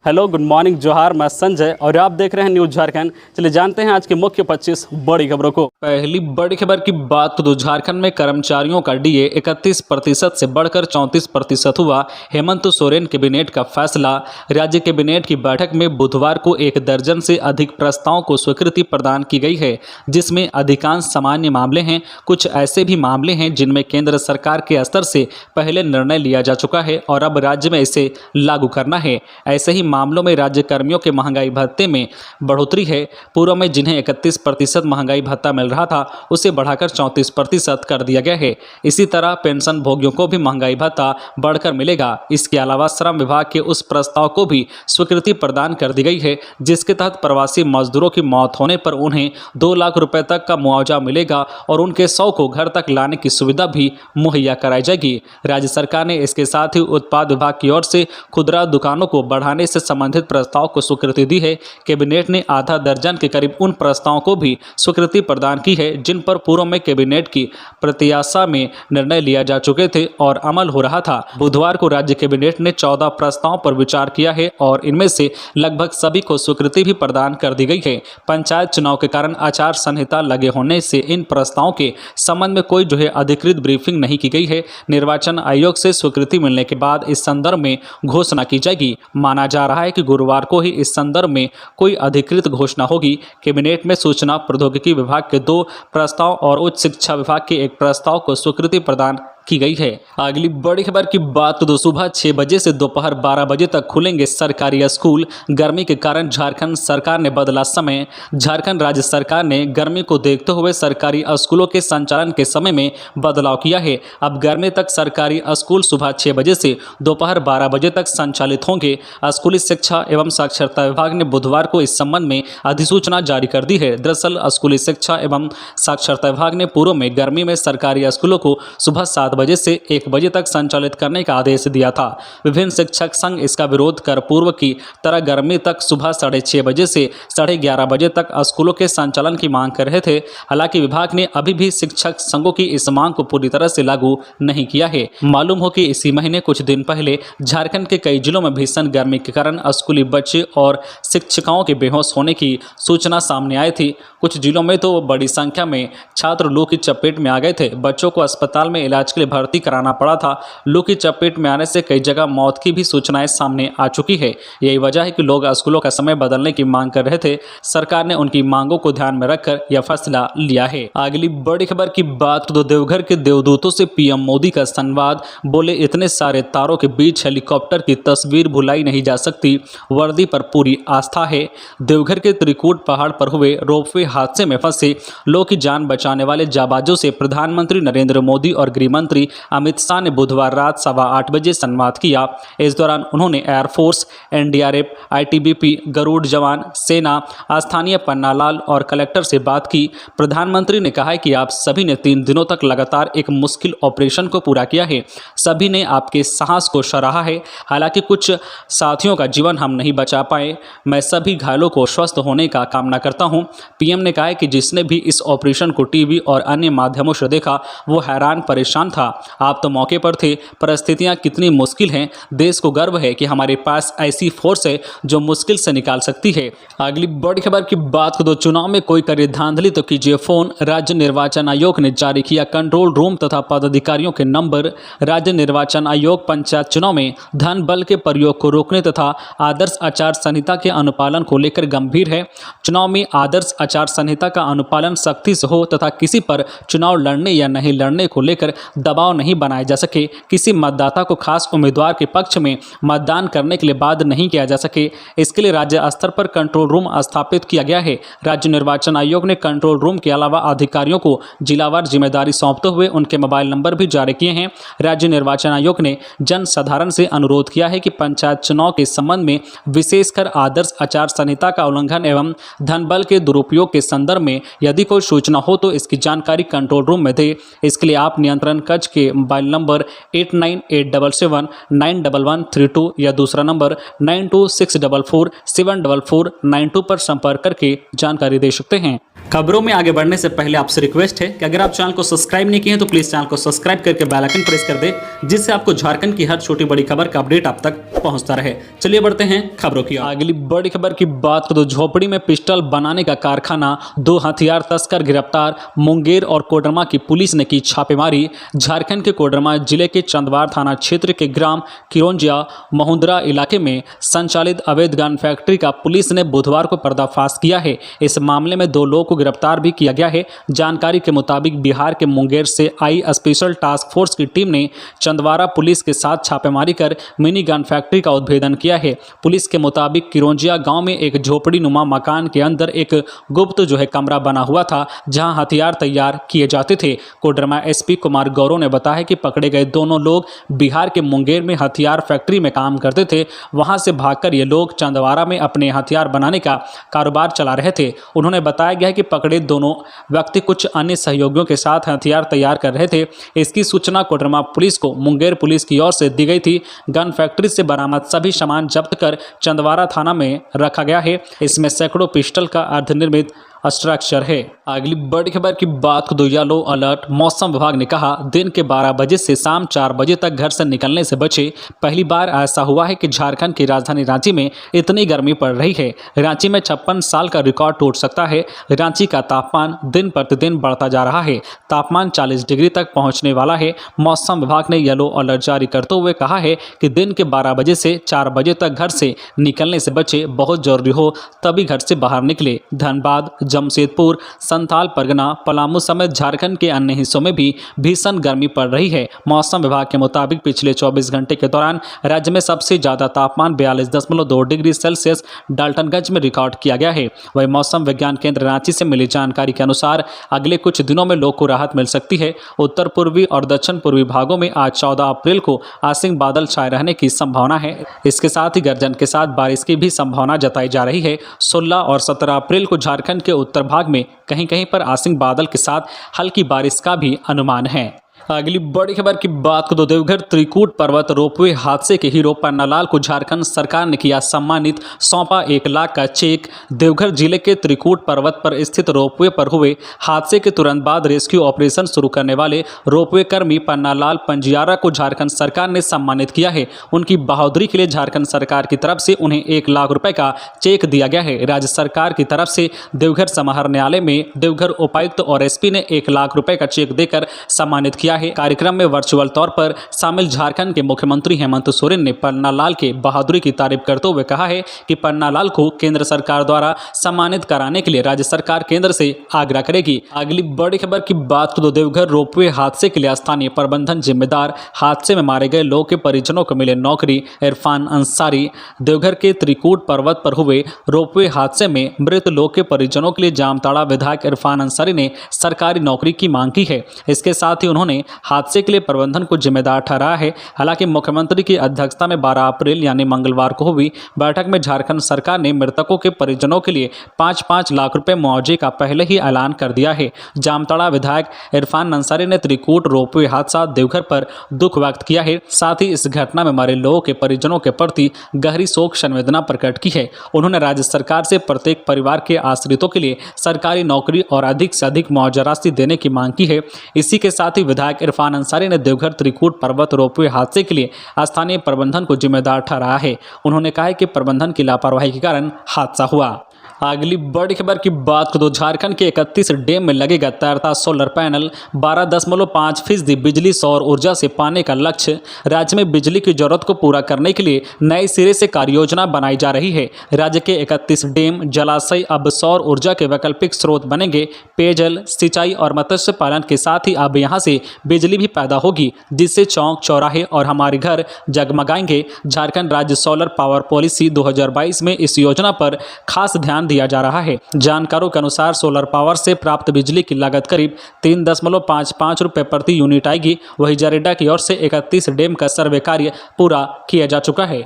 Hello, good morning, जोहार। मैं संजय और आप देख रहे हैं न्यूज झारखंड। चलिए जानते हैं आज की मुख्य 25 बड़ी खबरों को। पहली बड़ी खबर की बात तो झारखंड में कर्मचारियों का डीए 31% से बढ़कर 34% हुआ। हेमंत सोरेन कैबिनेट का फैसला। राज्य कैबिनेट की बैठक में बुधवार को 1 दर्जन से अधिक प्रस्तावों को स्वीकृति प्रदान की गई है, जिसमें अधिकांश सामान्य मामले हैं। कुछ ऐसे भी मामले हैं जिनमें केंद्र सरकार के स्तर से पहले निर्णय लिया जा चुका है और अब राज्य में इसे लागू करना है। ऐसे ही मामलों में राज्य कर्मियों के महंगाई भत्ते में बढ़ोतरी है। पूर्व में जिन्हें 31% महंगाई भत्ता मिल रहा था, उसे बढ़ाकर 34% कर दिया गया है। इसी तरह पेंशन भोगियों को भी महंगाई भत्ता बढ़कर मिलेगा। इसके अलावा श्रम विभाग के उस प्रस्ताव को भी स्वीकृति प्रदान कर दी गई है, जिसके तहत प्रवासी मजदूरों की मौत होने पर उन्हें 2 लाख रुपए तक का मुआवजा मिलेगा और उनके शव को घर तक लाने की सुविधा भी मुहैया कराई जाएगी। राज्य सरकार ने इसके साथ ही उत्पाद विभाग की ओर से खुदरा दुकानों को बढ़ाने से संबंधित प्रस्ताव को स्वीकृति दी है। कैबिनेट ने आधा दर्जन के करीब उन प्रस्तावों को भी स्वीकृति प्रदान की है जिन पर पूर्व में कैबिनेट की प्रत्याशा में निर्णय लिया जा चुके थे और अमल हो रहा था। बुधवार को राज्य कैबिनेट ने 14 प्रस्तावों पर विचार किया है और इनमें से लगभग सभी को स्वीकृति भी प्रदान कर दी गई है। पंचायत चुनाव के कारण आचार संहिता लगे होने से इन प्रस्तावों के संबंध में कोई अधिकृत ब्रीफिंग नहीं की गई है। निर्वाचन आयोग से स्वीकृति मिलने के बाद इस संदर्भ में घोषणा की जाएगी। माना जा रहा है कि गुरुवार को ही इस संदर्भ में कोई अधिकृत घोषणा होगी। कैबिनेट में सूचना प्रौद्योगिकी विभाग के 2 प्रस्ताव और उच्च शिक्षा विभाग के 1 प्रस्ताव को स्वीकृति प्रदान की गई है। अगली बड़ी खबर की बात तो सुबह 6 बजे से दोपहर 12 बजे तक खुलेंगे सरकारी स्कूल। गर्मी के कारण झारखंड सरकार ने बदला समय। झारखंड राज्य सरकार ने गर्मी को देखते हुए सरकारी स्कूलों के संचालन के समय में बदलाव किया है। अब गर्मी तक सरकारी स्कूल सुबह 6 बजे से दोपहर 12 बजे तक संचालित होंगे। स्कूली शिक्षा एवं साक्षरता विभाग ने बुधवार को इस संबंध में अधिसूचना जारी कर दी है। दरअसल स्कूली शिक्षा एवं साक्षरता विभाग ने पूर्व में गर्मी में सरकारी स्कूलों को सुबह 7 बजे से 1 बजे तक संचालित करने का आदेश दिया था। विभिन्न शिक्षक संघ इसका विरोध कर पूर्व की तरह गर्मी तक सुबह 6:30 बजे से 11:30 बजे तक स्कूलों के संचालन की मांग कर रहे थे। हालांकि विभाग ने अभी भी शिक्षक संघों की इस मांग को पूरी तरह से लागू नहीं किया है। मालूम हो कि इसी महीने कुछ दिन पहले झारखंड के कई जिलों में भीषण गर्मी के कारण स्कूली बच्चे और शिक्षिकाओं के बेहोश होने की सूचना सामने आई थी। कुछ जिलों में तो बड़ी संख्या में छात्र लू की चपेट में आ गए थे। बच्चों को अस्पताल में इलाज के लिए भर्ती कराना पड़ा था। लू की चपेट में आने से कई जगह मौत की भी सूचनाएं सामने आ चुकी है। यही वजह है कि लोग स्कूलों का समय बदलने की मांग कर रहे थे। सरकार ने उनकी मांगों को ध्यान में रखकर यह फैसला लिया है। अगली बड़ी खबर की बात तो देवघर के देवदूतों से पीएम मोदी का संवाद। बोले, इतने सारे तारों के बीच हेलीकॉप्टर की तस्वीर भुलाई नहीं जा सकती, वर्दी पर पूरी आस्था है। देवघर के त्रिकूट पहाड़ पर हुए रोपवे हादसे में फंसे लोगों की जान बचाने वाले जाबाजों से प्रधानमंत्री नरेंद्र मोदी और गृह मंत्री अमित शाह ने बुधवार रात 8:15 बजे संवाद किया। इस दौरान उन्होंने एयरफोर्स, एनडीआरएफ, आईटीबीपी, गरुड़ जवान, सेना, स्थानीय पन्नालाल और कलेक्टर से बात की। प्रधानमंत्री ने कहा कि आप सभी ने 3 दिनों तक लगातार एक मुश्किल ऑपरेशन को पूरा किया है। सभी ने आपके साहस को सराहा है। हालांकि कुछ साथियों का जीवन हम नहीं बचा पाए। मैं सभी घायलों को स्वस्थ होने का कामना करता हूं। पीएम ने कहा कि जिसने भी इस ऑपरेशन को टीवी और अन्य माध्यमों से देखा वो हैरान परेशान था। आप तो मौके पर थे। परिस्थितियां कितनी मुश्किल हैं। देश को गर्व है कि हमारे पास ऐसी फोर्स है जो मुश्किल से निकाल सकती है। अगली बड़ी खबर की बात करो, चुनाव में कोई करे धांधली तो कीजिए फोन। राज्य निर्वाचन आयोग ने जारी किया कंट्रोल रूम तथा पदाधिकारियों के नंबर। राज्य निर्वाचन आयोग पंचायत चुनाव में धन बल के प्रयोग को रोकने तथा आदर्श आचार संहिता के अनुपालन को लेकर गंभीर है। चुनाव में आदर्श आचार संहिता का अनुपालन सख्ती से हो तथा किसी पर चुनाव लड़ने या नहीं लड़ने को लेकर दबाव नहीं बनाया जा सके। किसी मतदाता को खास उम्मीदवार के पक्ष में मतदान करने के लिए बाध्य नहीं किया जा सके। इसके लिए राज्य स्तर पर कंट्रोल रूम स्थापित किया गया है। राज्य निर्वाचन आयोग ने कंट्रोल रूम के अलावा अधिकारियों को जिलावार जिम्मेदारी सौंपते हुए उनके मोबाइल नंबर भी जारी किए हैं। राज्य निर्वाचन आयोग ने जन साधारण से अनुरोध किया है कि पंचायत चुनाव के संबंध में विशेषकर आदर्श आचार संहिता का उल्लंघन एवं धन बल के दुरुपयोग के संदर्भ में यदि कोई सूचना हो तो इसकी जानकारी कंट्रोल रूम में दे। इसके लिए आप नियंत्रण कक्ष पंकज के मोबाइल नंबर 8987791132 या दूसरा नंबर 9264474492 पर संपर्क करके जानकारी दे सकते हैं। खबरों में आगे बढ़ने से पहले आपसे रिक्वेस्ट है कि अगर आप चैनल को सब्सक्राइब नहीं किए हैं तो प्लीज़ चैनल को सब्सक्राइब करके बेल आइकन प्रेस कर दें, जिससे आपको झारखंड की हर छोटी बड़ी खबर का अपडेट आप तक पहुंचता रहे। चलिए बढ़ते हैं खबरों की अगली बड़ी खबर की बात करो। झोपड़ी में पिस्टल बनाने का कारखाना, 2 हथियार तस्कर गिरफ्तार। मुंगेर और कोडरमा की पुलिस ने की छापेमारी। झारखंड के कोडरमा जिले के चंदवार थाना क्षेत्र के ग्राम किरोंजिया महुंदरा इलाके में संचालित अवैध गन फैक्ट्री का पुलिस ने बुधवार को पर्दाफाश किया है। इस मामले में 2 लोगों को गिरफ्तार भी किया गया है। जानकारी के मुताबिक बिहार के मुंगेर से आई स्पेशल टास्क फोर्स की टीम ने चंदवारा पुलिस के साथ छापेमारी कर मिनी गन फैक्ट्री का उद्भेदन किया है। पुलिस के मुताबिक किरोंजिया गांव में एक झोपड़ी नुमा मकान के अंदर एक गुप्त कमरा बना हुआ था, जहां हथियार तैयार किए जाते थे। कोडरमा एसपी कुमार गौरव ने बताया कि पकड़े गए दोनों लोग बिहार के मुंगेर में हथियार फैक्ट्री में काम करते थे। वहां से भागकर ये लोग चंदवारा में अपने हथियार बनाने का कारोबार चला रहे थे। उन्होंने बताया गया है कि पकड़े दोनों व्यक्ति कुछ अन्य सहयोगियों के साथ हथियार तैयार कर रहे थे। इसकी सूचना कोडरमा पुलिस को मुंगेर पुलिस की ओर से दी गई थी। गन फैक्ट्री से बरामद सभी सामान जब्त कर चंदवारा थाना में रखा गया है। इसमें सैकड़ों पिस्टल का अर्धनिर्मित स्ट्रक्चर है। अगली बड़ी खबर की बात को येलो अलर्ट। मौसम विभाग ने कहा दिन के 12 बजे से शाम 4 बजे तक घर से निकलने से बचे। पहली बार ऐसा हुआ है कि झारखंड की राजधानी रांची में इतनी गर्मी पड़ रही है। रांची में 56 साल का रिकॉर्ड टूट सकता है। रांची का तापमान दिन प्रतिदिन बढ़ता जा रहा है। तापमान 40 डिग्री तक पहुंचने वाला है। मौसम विभाग ने येलो अलर्ट जारी करते हुए कहा है कि दिन के 12 बजे से 4 बजे तक घर से निकलने से बचे। बहुत जरूरी हो तभी घर से बाहर निकले। धनबाद, जमशेदपुर, संथाल परगना, पलामू समेत झारखंड के अन्य हिस्सों में भी भीषण गर्मी पड़ रही है। मौसम विभाग के मुताबिक पिछले 24 घंटे के दौरान राज्य में सबसे ज्यादा तापमान 42.2 डिग्री सेल्सियस डाल्टनगंज में रिकॉर्ड किया गया है। वही मौसम विज्ञान केंद्र रांची से मिली जानकारी के अनुसार अगले कुछ दिनों में लोग को राहत मिल सकती है। उत्तर पूर्वी और दक्षिण पूर्वी भागों में आज 14 अप्रैल को आंशिक बादल छाए रहने की संभावना है। इसके साथ ही गर्जन के साथ बारिश की भी संभावना जताई जा रही है। 16 और 17 अप्रैल को झारखंड के उत्तर भाग में कहीं कहीं पर आंशिक बादल के साथ हल्की बारिश का भी अनुमान है। अगली बड़ी खबर की बात को देवघर त्रिकूट पर्वत रोपवे हादसे के हीरो पन्नालाल को झारखंड सरकार ने किया सम्मानित, सौंपा 1 लाख का चेक। देवघर जिले के त्रिकूट पर्वत पर स्थित रोपवे पर हुए हादसे के तुरंत बाद रेस्क्यू ऑपरेशन शुरू करने वाले रोपवे कर्मी पन्नालाल पंजियारा को झारखंड सरकार ने सम्मानित किया है। उनकी बहादुरी के लिए झारखंड सरकार की तरफ से उन्हें 1 लाख रुपए का चेक दिया गया है। राज्य सरकार की तरफ से देवघर समाहरणालय में देवघर उपायुक्त और एसपी ने 1 लाख रुपए का चेक देकर सम्मानित किया है। कार्यक्रम में वर्चुअल तौर पर शामिल झारखंड के मुख्यमंत्री हेमंत सोरेन ने पन्नालाल के बहादुरी की तारीफ करते हुए कहा है कि पन्नालाल को केंद्र सरकार द्वारा सम्मानित कराने के लिए राज्य सरकार केंद्र से आग्रह करेगी। अगली बड़ी खबर की बात तो देवघर रोपवे हादसे के लिए स्थानीय प्रबंधन जिम्मेदार। हादसे में मारे गए लोग के परिजनों को मिले नौकरी। इरफान अंसारी। देवघर के त्रिकूट पर्वत पर हुए रोपवे हादसे में मृत लोग के परिजनों के लिए जामताड़ा विधायक इरफान अंसारी ने सरकारी नौकरी की मांग की है। इसके साथ ही उन्होंने हादसे के लिए प्रबंधन को जिम्मेदार ठहराया है। हालांकि मुख्यमंत्री की अध्यक्षता में 12 अप्रैल यानी मंगलवार को हुई बैठक में झारखंड सरकार ने मृतकों के परिजनों के लिए 5-5 लाख रुपए मुआवजे का पहले ही ऐलान कर दिया है। जामताड़ा विधायक इरफान अंसारी ने त्रिकूट रोपवे हादसा देवघर पर दुख व्यक्त किया है। साथ ही इस घटना में मरे लोगों के परिजनों के प्रति गहरी शोक संवेदना प्रकट की है। उन्होंने राज्य सरकार से प्रत्येक परिवार के आश्रितों के लिए सरकारी नौकरी और अधिक से अधिक मुआवजा राशि देने की मांग की है। इसी के साथ ही विधायक इरफान अंसारी ने देवघर त्रिकूट पर्वत रोपवे हादसे के लिए स्थानीय प्रबंधन को जिम्मेदार ठहराया है। उन्होंने कहा है कि प्रबंधन की लापरवाही के कारण हादसा हुआ। अगली बड़ी खबर की बात करो। झारखंड के 31 डैम में लगेगा तैरता सोलर पैनल। 12.5% बिजली सौर ऊर्जा से पाने का लक्ष्य। राज्य में बिजली की जरूरत को पूरा करने के लिए नए सिरे से कार्ययोजना बनाई जा रही है। राज्य के 31 डैम जलाशय अब सौर ऊर्जा के वैकल्पिक स्रोत बनेंगे। पेयजल, सिंचाई और मत्स्य पालन के साथ ही अब यहाँ से बिजली भी पैदा होगी, जिससे चौक चौराहे और हमारे घर जगमगाएंगे। झारखंड राज्य सोलर पावर पॉलिसी 2022 में इस योजना पर खास ध्यान दिया जा रहा है। जानकारों के अनुसार सोलर पावर से प्राप्त बिजली की लागत करीब 3.55 रुपए प्रति यूनिट आएगी। वही जरेडा की ओर से 31 डैम का सर्वे कार्य पूरा किया जा चुका है।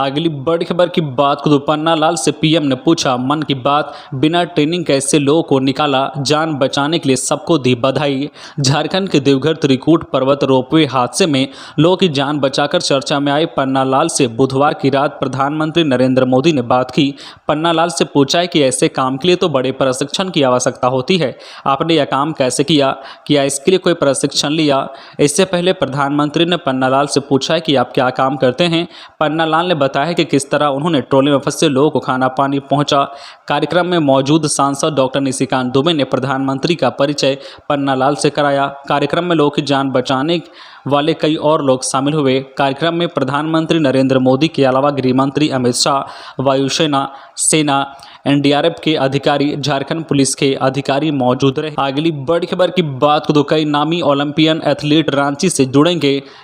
अगली बड़ी खबर की बात करूं, पन्नालाल से पीएम ने पूछा मन की बात, बिना ट्रेनिंग कैसे लोगों को निकाला, जान बचाने के लिए सबको दी बधाई। झारखंड के देवघर त्रिकूट पर्वत रोपवे हादसे में लोगों की जान बचाकर चर्चा में आए पन्नालाल से बुधवार की रात प्रधानमंत्री नरेंद्र मोदी ने बात की। पन्नालाल से पूछा है कि ऐसे काम के लिए तो बड़े प्रशिक्षण की आवश्यकता होती है, आपने यह काम कैसे किया इसके लिए कोई प्रशिक्षण लिया? इससे पहले प्रधानमंत्री ने पन्नालाल से पूछा है कि आप क्या काम करते हैं। पन्नालाल ने बताया कि किस तरह उन्होंने ट्रॉली में फंसे लोगों को खाना पानी पहुंचा। कार्यक्रम में मौजूद सांसद डॉक्टर निशिकांत दुबे ने प्रधानमंत्री का परिचय पन्नालाल से कराया। कार्यक्रम में लोगों की जान बचाने वाले कई और लोग शामिल हुए। कार्यक्रम में प्रधानमंत्री नरेंद्र मोदी के अलावा गृह मंत्री अमित शाह, वायुसेना, एनडीआरएफ के अधिकारी, झारखंड पुलिस के अधिकारी मौजूद रहे। अगली बड़ी खबर की बात करें तो कई नामी ओलंपियन एथलीट रांची से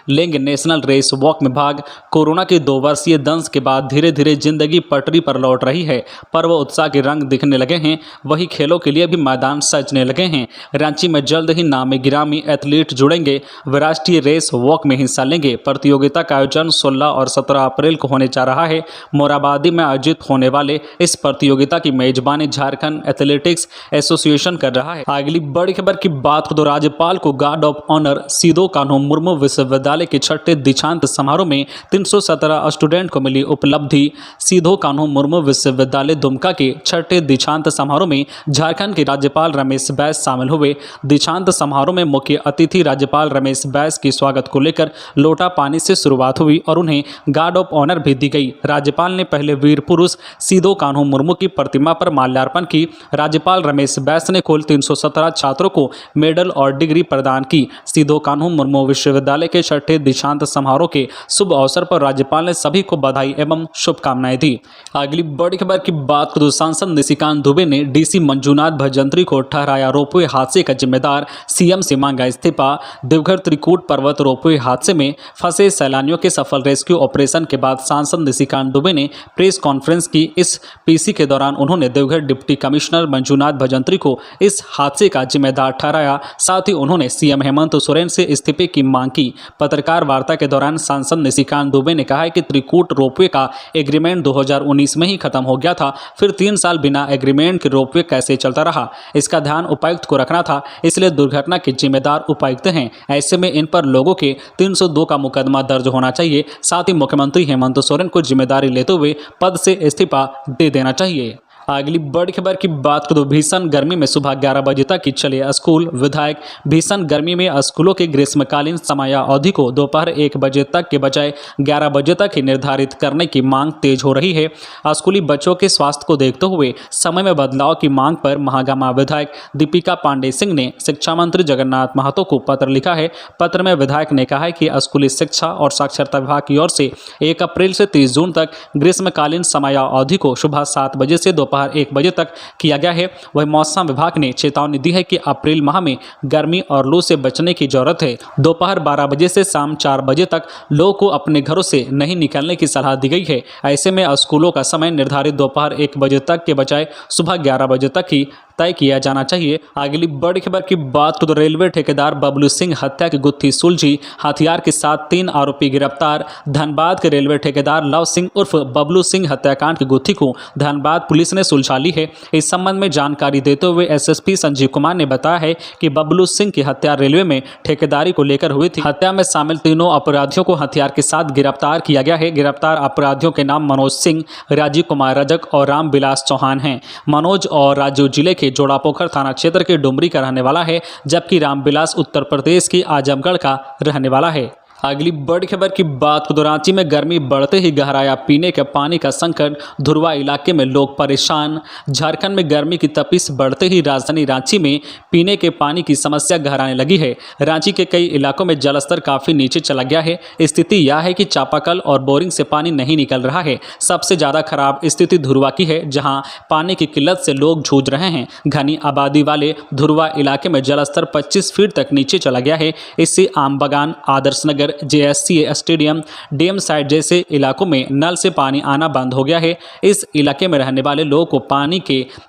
लेंगे नेशनल रेस वॉक में भाग। कोरोना के 2 वर्षीय दंश के बाद धीरे धीरे जिंदगी पटरी पर लौट रही है। पर्व उत्साह के रंग दिखने लगे हैं, वही खेलों के लिए भी मैदान सजने लगे हैं। रांची में जल्द ही नामी गिरामी एथलीट जुड़ेंगे, वे राष्ट्रीय रेस वॉक में हिस्सा लेंगे। प्रतियोगिता का आयोजन 16 और 17 अप्रैल को होने जा रहा है। मोराबादी में आयोजित होने वाले इस प्रतियोगिता की मेजबानी झारखंड एथलेटिक्स एसोसिएशन कर रहा है। अगली बड़ी खबर की बात करें तो राज्यपाल को गार्ड ऑफ ऑनर सिधो कान्हू मुर्मू विश्वविद्यालय के 6ठे दीक्षांत समारोह में 317 स्टूडेंट को मिली उपलब्धि। सिधो कान्हू मुर्मू विश्वविद्यालय दुमका के 6ठे दीक्षांत समारोह में झारखंड के राज्यपाल रमेश बैस शामिल हुए। दीक्षांत समारोह में मुख्य अतिथि राज्यपाल रमेश बैस के स्वागत को लेकर लोटा पानी से शुरुआत हुई और उन्हें गार्ड ऑफ ऑनर भी दी गई। राज्यपाल ने पहले वीर पुरुष सिधो कान्हू मुर्मू की प्रतिमा पर माल्यार्पण की। राज्यपाल रमेश बैस ने कुल 317 छात्रों को मेडल और डिग्री प्रदान की। सिधो कान्हू मुर्मू विश्वविद्यालय के 6ठे दीक्षांत समारोह के शुभ अवसर पर राज्यपाल ने सभी को बधाई एवं शुभकामनाएं दी। अगली बड़ी खबर की बात करें तो सांसद निशिकांत दुबे ने डीसी मंजूनाथ भजंत्री को ठहराया रोपवे हादसे का जिम्मेदार, सीएम से मांगा इस्तीफा। देवघर त्रिकूट पर्वत रोपवे हादसे में फंसे सैलानियों के सफल रेस्क्यू ऑपरेशन के बाद सांसद निशिकांत दुबे ने प्रेस कॉन्फ्रेंस की। इस पीसी के दौरान उन्होंने देवघर डिप्टी कमिश्नर मंजूनाथ भजंत्री को इस हादसे का जिम्मेदार ठहराया। साथ ही उन्होंने सीएम हेमंत सोरेन से इस्तीफे की मांग की। पत्रकार वार्ता के दौरान सांसद निशिकांत दुबे ने कहा कि त्रिकूट रोपवे का एग्रीमेंट 2019 में ही खत्म हो गया था, फिर 3 साल बिना एग्रीमेंट के रोपवे कैसे चलता रहा, इसका ध्यान उपायुक्त को रखना था, इसलिए दुर्घटना के जिम्मेदार उपायुक्त हैं। ऐसे में इन पर लोगों के 302 का मुकदमा दर्ज होना चाहिए। साथ ही मुख्यमंत्री हेमंत सोरेन को जिम्मेदारी लेते हुए पद से इस्तीफा दे देना चाहिए। अगली बड़ी खबर की बात करें तो भीषण गर्मी में सुबह 11 बजे तक ही चले स्कूल। विधायक भीषण गर्मी में स्कूलों के ग्रीष्मकालीन समयावधि को दोपहर 1 बजे तक के बजाय 11 बजे तक ही निर्धारित करने की मांग तेज हो रही है। स्कूली बच्चों के स्वास्थ्य को देखते हुए समय में बदलाव की मांग पर महागामा विधायक दीपिका पांडे सिंह ने शिक्षा मंत्री जगन्नाथ महतो को पत्र लिखा है। पत्र में विधायक ने कहा है कि स्कूली शिक्षा और साक्षरता विभाग की ओर से 1 अप्रैल से 30 जून तक ग्रीष्मकालीन समयावधि को सुबह 7 बजे से दोपहर 1 बजे तक किया गया है। वही मौसम विभाग ने चेतावनी दी है कि अप्रैल माह में गर्मी और लू से बचने की जरूरत है। दोपहर 12 बजे से शाम 4 बजे तक लोगों को अपने घरों से नहीं निकलने की सलाह दी गई है। ऐसे में स्कूलों का समय निर्धारित दोपहर 1 बजे तक के बजाय सुबह 11 बजे तक ही तय किया जाना चाहिए। अगली बड़ी खबर की बात करें तो रेलवे ठेकेदार बबलू सिंह हत्या की गुत्थी सुलझी, हथियार के साथ 3 आरोपी गिरफ्तार। धनबाद के रेलवे ठेकेदार लव सिंह उर्फ बबलू सिंह हत्याकांड की गुत्थी को धनबाद पुलिस ने सुलझा ली है। इस संबंध में जानकारी देते हुए एसएसपी संजीव कुमार ने बताया है कि बबलू सिंह की हत्या रेलवे में ठेकेदारी को लेकर हुई थी। हत्या में शामिल तीनों अपराधियों को हथियार के साथ गिरफ्तार किया गया है। गिरफ्तार अपराधियों के नाम मनोज सिंह, राजीव कुमार रजक और रामविलास चौहान हैं। मनोज और राजू जिले के जोड़ापोखर थाना क्षेत्र के डुमरी का रहने वाला है, जबकि रामविलास उत्तर प्रदेश की आजमगढ़ का रहने वाला है। अगली बड़ी खबर की बात तो रांची में गर्मी बढ़ते ही गहराया पीने के पानी का संकट, धुरवा इलाके में लोग परेशान। झारखंड में गर्मी की तपिश बढ़ते ही राजधानी रांची में पीने के पानी की समस्या गहराने लगी है। रांची के कई इलाकों में जलस्तर काफ़ी नीचे चला गया है। स्थिति यह है कि चापाकल और बोरिंग से पानी नहीं निकल रहा है। सबसे ज़्यादा खराब स्थिति धुरवा की है, जहाँ पानी की किल्लत से लोग जूझ रहे हैं। घनी आबादी वाले धुरवा इलाके में जलस्तर 25 फीट तक नीचे चला गया है। इससे आमबगान, Adarsh Nagar, JSCA stadium, DM side जैसे इलाकों में नल से पानी आना बंद हो गया है। इस इलाके में रहने वाले लोगों को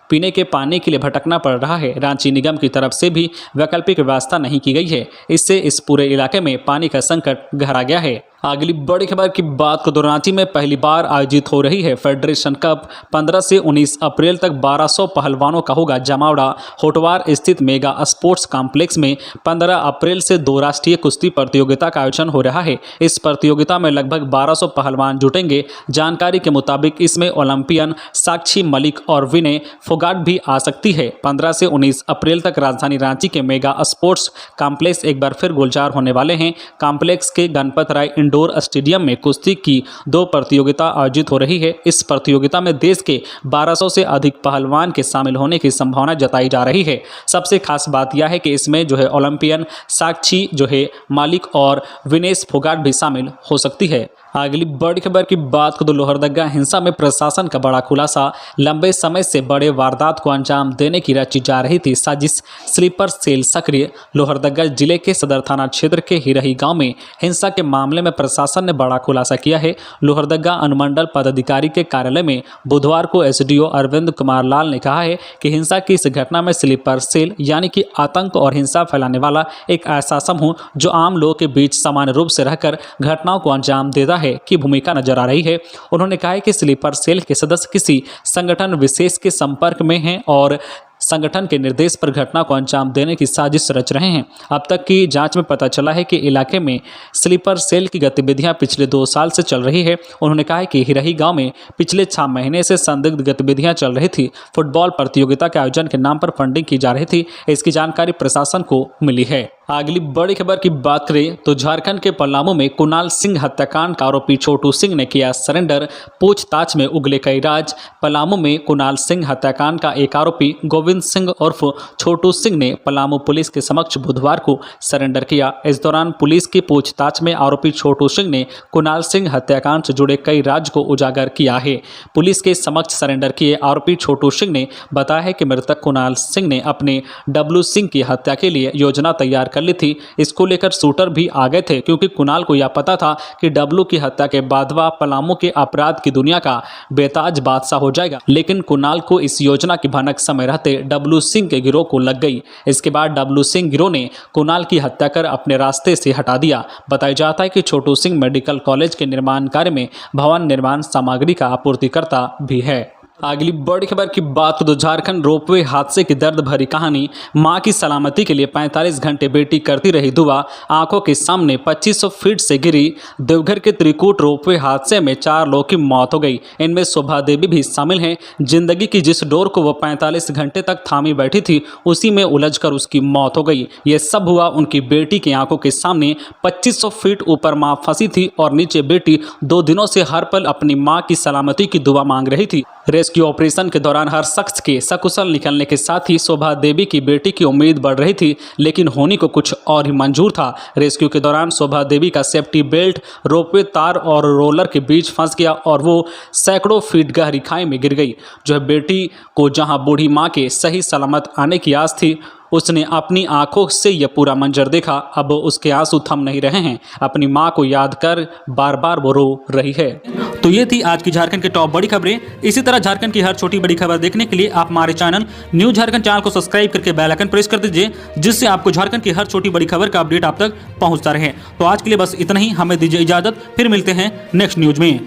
पीने के पानी के लिए भटकना पड़ रहा है। रांची निगम की तरफ से भी वैकल्पिक व्यवस्था नहीं की गई है। इससे इस पूरे इलाके में पानी का संकट गहरा गया है। अगली बड़ी खबर की बात को रांची में पहली बार आयोजित हो रही है फेडरेशन कप। 15 से 19 अप्रैल तक 1200 पहलवानों का होगा जमावड़ा। होटवार स्थित मेगा स्पोर्ट्स कॉम्प्लेक्स में 15 अप्रैल से 2 राष्ट्रीय कुश्ती प्रतियोगिता का आयोजन हो रहा है। इस प्रतियोगिता में लगभग 1200 पहलवान जुटेंगे। जानकारी के मुताबिक इसमें ओलंपियन साक्षी मलिक और विनय फोगाट भी आ सकती है। 15 से 19 अप्रैल तक राजधानी रांची के मेगा स्पोर्ट्स कॉम्प्लेक्स एक बार फिर गुलजार होने वाले हैं। कॉम्प्लेक्स के गणपत राय इंडोर स्टेडियम में कुश्ती की 2 प्रतियोगिता आयोजित हो रही है। इस प्रतियोगिता में देश के 1200 से अधिक पहलवान के शामिल होने की संभावना जताई जा रही है। सबसे खास बात यह है कि इसमें ओलंपियन साक्षी मालिक और विनेश फोगाट भी शामिल हो सकती है। अगली बड़ी खबर की बात को लोहरदगा हिंसा में प्रशासन का बड़ा खुलासा। लंबे समय से बड़े वारदात को अंजाम देने की रची जा रही थी साजिश, स्लीपर सेल सक्रिय। लोहरदगा जिले के सदर थाना क्षेत्र के हिरही गांव में हिंसा के मामले में प्रशासन ने बड़ा खुलासा किया है। लोहरदगा अनुमंडल पदाधिकारी के कार्यालय में बुधवार को एसडीओ अरविंद कुमार लाल ने कहा है कि हिंसा की इस घटना में स्लीपर सेल यानी कि आतंक और हिंसा फैलाने वाला एक ऐसा समूह जो आम लोगों के बीच सामान्य रूप से रहकर घटनाओं को अंजाम देता है की भूमिका नजर आ रही है। उन्होंने कहा है कि स्लीपर सेल के सदस्य किसी संगठन विशेष के संपर्क में हैं और संगठन के निर्देश पर घटना को अंजाम देने की साजिश रच रहे हैं। अब तक की जांच में पता चला है कि इलाके में स्लीपर सेल की गतिविधियां पिछले 2 साल से चल रही है। उन्होंने कहा है कि हिरही गांव में पिछले 6 महीने से संदिग्ध गतिविधियां चल रही थी। फुटबॉल प्रतियोगिता के आयोजन के नाम पर फंडिंग की जा रही थी। इसकी जानकारी प्रशासन को मिली है। अगली बड़ी खबर की बात करें तो झारखंड के पलामू में कुणाल सिंह हत्याकांड का आरोपी छोटू सिंह ने किया सरेंडर। पूछताछ में उगले कई राज। पलामू में कुणाल सिंह हत्याकांड का एक आरोपी गोविंद सिंह उर्फ छोटू सिंह ने पलामू पुलिस के समक्ष बुधवार को सरेंडर किया। इस दौरान पुलिस की पूछताछ में आरोपी छोटू सिंह ने कुणाल सिंह हत्याकांड से जुड़े कई राज को उजागर किया है। पुलिस के समक्ष सरेंडर किए आरोपी छोटू सिंह ने बताया है कि मृतक कुणाल सिंह ने अपने डब्लू सिंह की हत्या के लिए योजना तैयार कर ली थी। इसको लेकर शूटर भी आ गए थे क्योंकि कुणाल को यह पता था कि डब्लू की हत्या के बाद वह पलामू के अपराध की दुनिया का बेताज बादशाह हो जाएगा। लेकिन कुणाल को इस योजना की भनक समय रहते डब्लू सिंह के गिरोह को लग गई। इसके बाद डब्लू सिंह गिरोह ने कुणाल की हत्या कर अपने रास्ते से हटा दिया। बताया जाता है कि छोटू सिंह मेडिकल कॉलेज के निर्माण कार्य में भवन निर्माण सामग्री का आपूर्तिकर्ता भी है। अगली बड़ी खबर की बात तो झारखंड रोपवे हादसे की दर्द भरी कहानी। मां की सलामती के लिए 45 घंटे बेटी करती रही दुआ। आंखों के सामने 2500 फीट से गिरी। देवघर के त्रिकूट रोपवे हादसे में 4 लोगों की मौत हो गई। इनमें शोभा देवी भी शामिल हैं। जिंदगी की जिस डोर को वो 45 घंटे तक थामी बैठी थी उसी में उलझकर उसकी मौत हो गई। ये सब हुआ उनकी बेटी की आंखों के सामने। 2500 फीट ऊपर मां फंसी थी और नीचे बेटी 2 दिनों से हर पल अपनी मां की सलामती की दुआ मांग रही थी। रेस्क्यू ऑपरेशन के दौरान हर शख्स के सकुशल निकलने के साथ ही शोभा देवी की बेटी की उम्मीद बढ़ रही थी, लेकिन होने को कुछ और ही मंजूर था। रेस्क्यू के दौरान शोभा देवी का सेफ्टी बेल्ट रोपवे तार और रोलर के बीच फंस गया और वो सैकड़ों फीट गहरी खाई में गिर गई। बेटी को जहां बूढ़ी मां के सही सलामत आने की आस थी, उसने अपनी आंखों से यह पूरा मंजर देखा। अब उसके आंसू थम नहीं रहे हैं। अपनी मां को याद कर बार बार वो रो रही है। तो ये थी आज की झारखंड की टॉप बड़ी खबरें। इसी तरह झारखंड की हर छोटी बड़ी खबर देखने के लिए आप हमारे चैनल न्यू झारखंड चैनल को सब्सक्राइब करके बेल आइकन प्रेस कर दीजिए, जिससे आपको झारखंड की हर छोटी बड़ी खबर का अपडेट आप तक पहुंचता रहे। तो आज के लिए बस इतना ही। हमें दीजिए इजाजत, फिर मिलते हैं नेक्स्ट न्यूज में।